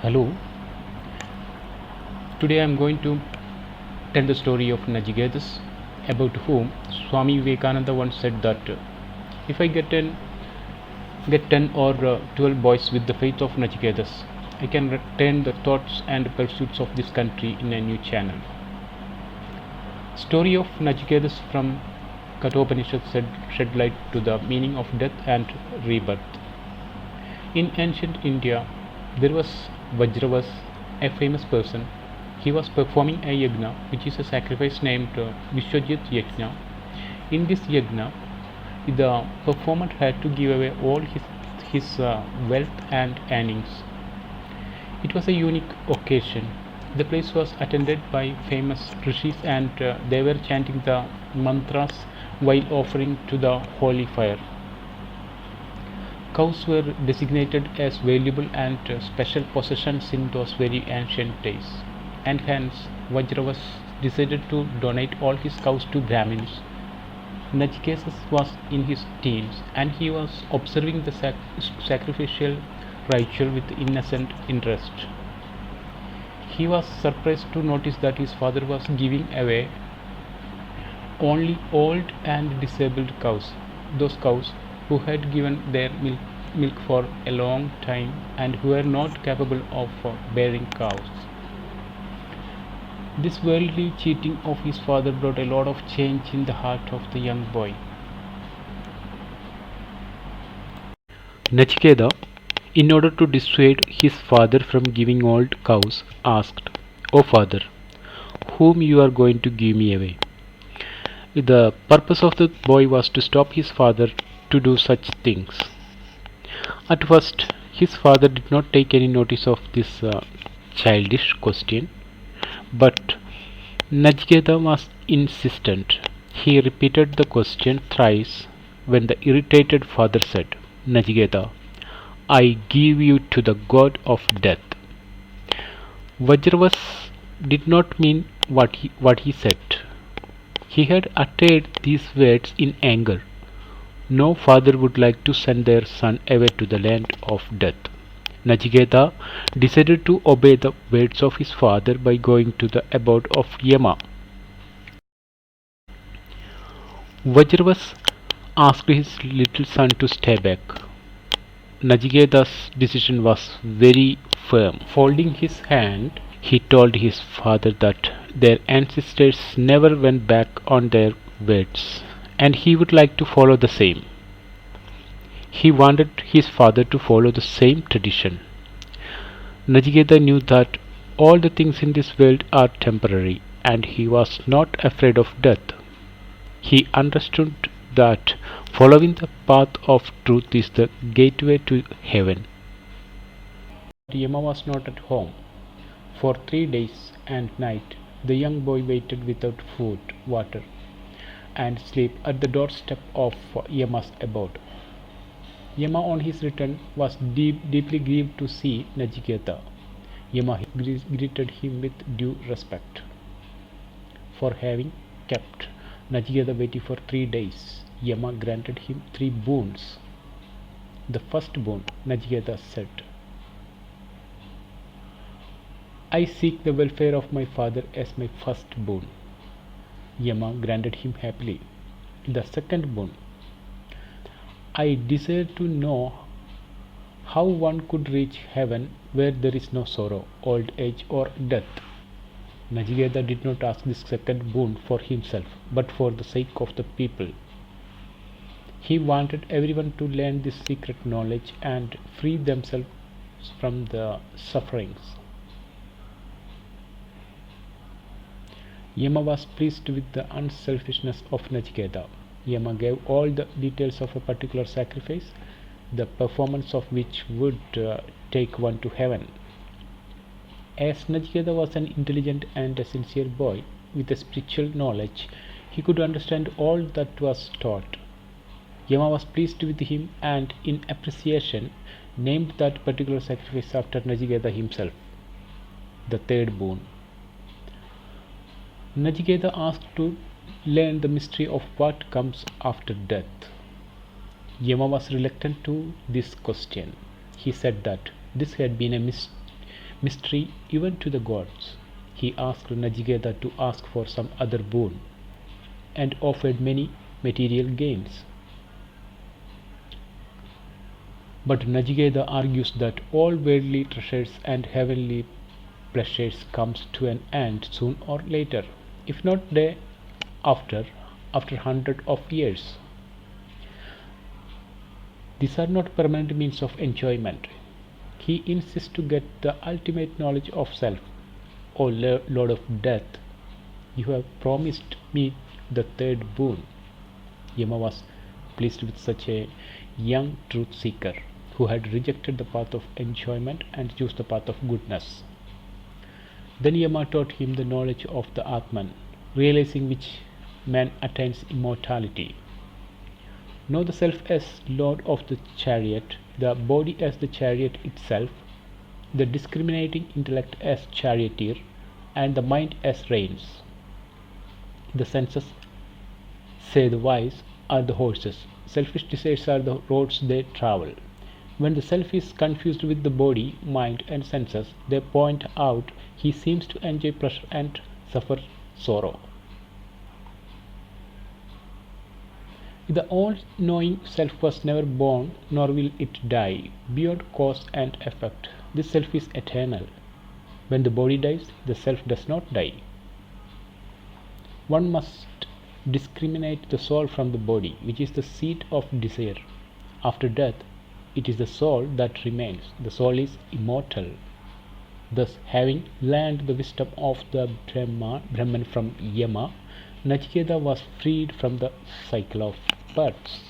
Hello, today I am going to tell the story of Nachiketas, about whom Swami Vivekananda once said that if I get 10 or 12 boys with the faith of Nachiketas, I can turn the thoughts and pursuits of this country in a new channel. Story of Nachiketas from Kathopanishad shed light to the meaning of death and rebirth. In ancient India, there was Vajravas, a famous person. He was performing a yajna, which is a sacrifice named Vishwajit Yajna. In this yajna, the performer had to give away all his wealth and earnings. It was a unique occasion. The place was attended by famous rishis and they were chanting the mantras while offering to the holy fire. Cows were designated as valuable and special possessions in those very ancient days, and hence Vajravas decided to donate all his cows to Brahmins. Nachiketas was in his teens and he was observing the sacrificial ritual with innocent interest. He was surprised to notice that his father was giving away only old and disabled cows, those cows who had given their milk for a long time and who were not capable of bearing cows. This worldly cheating of his father brought a lot of change in the heart of the young boy. Nachiketa, in order to dissuade his father from giving old cows, asked, "O father, whom you are going to give me away?" The purpose of the boy was to stop his father to do such things. At first, his father did not take any notice of this childish question, but Nachiketa was insistent. He repeated the question thrice when the irritated father said, "Nachiketa, I give you to the god of death." Vajravas did not mean what he said. He had uttered these words in anger. No father would like to send their son away to the land of death. Nachiketa decided to obey the words of his father by going to the abode of Yama. Vajravas asked his little son to stay back. Nachiketa's decision was very firm. Folding his hand, he told his father that their ancestors never went back on their words, and he would like to follow the same. He wanted his father to follow the same tradition. Nachiketa knew that all the things in this world are temporary, and he was not afraid of death. He understood that following the path of truth is the gateway to heaven. Yama was not at home. For 3 days and night the young boy waited without food, water, and sleep at the doorstep of Yama's abode. Yama on his return was deeply grieved to see Nachiketa. Yama greeted him with due respect for having kept Nachiketa waiting for 3 days. Yama granted him 3 boons. The first boon, Nachiketa said, "I seek the welfare of my father as my first boon." Yama granted him happily. The second boon, "I desire to know how one could reach heaven where there is no sorrow, old age, or death." Nachiketa did not ask this second boon for himself, but for the sake of the people. He wanted everyone to learn this secret knowledge and free themselves from the sufferings. Yama was pleased with the unselfishness of Nachiketa. Yama gave all the details of a particular sacrifice, the performance of which would take one to heaven. As Nachiketa was an intelligent and a sincere boy with a spiritual knowledge, he could understand all that was taught. Yama was pleased with him and, in appreciation, named that particular sacrifice after Nachiketa himself, the third boon. Nachiketa asked to learn the mystery of what comes after death. Yama was reluctant to this question. He said that this had been a mystery even to the gods. He asked Nachiketa to ask for some other boon and offered many material gains. But Nachiketa argues that all worldly treasures and heavenly pleasures comes to an end soon or later, if not day after, after hundred of years. These are not permanent means of enjoyment. He insists to get the ultimate knowledge of self. O Lord of Death, you have promised me the third boon. Yama was pleased with such a young truth seeker who had rejected the path of enjoyment and chose the path of goodness. Then Yama taught him the knowledge of the Atman, realizing which man attains immortality. Know the self as lord of the chariot, the body as the chariot itself, the discriminating intellect as charioteer, and the mind as reins. The senses, say the wise, are the horses. Selfish desires are the roads they travel. When the self is confused with the body, mind, and senses, they point out he seems to enjoy pleasure and suffer sorrow. The all-knowing self was never born, nor will it die, beyond cause and effect. This self is eternal. When the body dies, the self does not die. One must discriminate the soul from the body, which is the seat of desire. After death, it is the soul that remains. The soul is immortal. Thus, having learned the wisdom of the Brahman from Yama, Nachiketa was freed from the cycle of births.